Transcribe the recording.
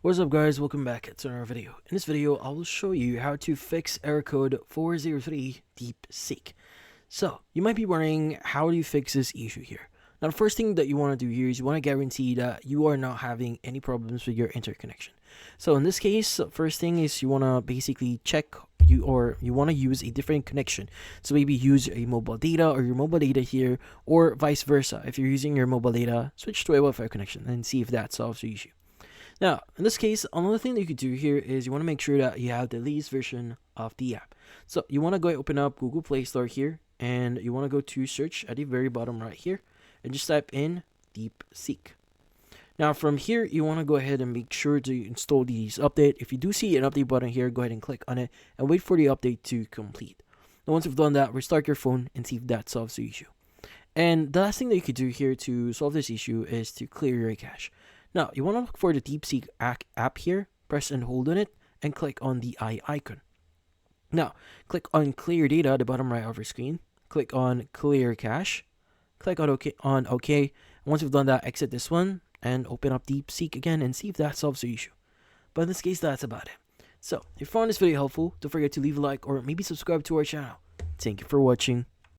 What's up guys, welcome back to another video. In this video, I will show you how to fix error code 403 DeepSeek. So, you might be wondering, how do you fix this issue here? Now, the first thing that you want to do here is you want to guarantee that you are not having any problems with your interconnection. So in this case, first thing is you want to basically check you want to use a different connection. So maybe use a mobile data or your mobile data here, or vice versa. If you're using your mobile data, switch to a Wi-Fi connection and see if that solves the issue. Now, in this case, another thing that you could do here is you want to make sure that you have the latest version of the app. So you want to go open up Google Play Store here, and you want to go to search at the very bottom right here, and just type in DeepSeek. Now from here, you want to go ahead and make sure to install these update. If you do see an update button here, go ahead and click on it and wait for the update to complete. Now once you've done that, restart your phone and see if that solves the issue. And the last thing that you could do here to solve this issue is to clear your cache. Now, you want to look for the DeepSeek app here, press and hold on it, and click on the eye icon. Now, click on Clear Data at the bottom right of your screen, click on Clear Cache, click on OK. And once you've done that, exit this one, and open up DeepSeek again and see if that solves the issue. But in this case, that's about it. So, if you found this video helpful, don't forget to leave a like or maybe subscribe to our channel. Thank you for watching.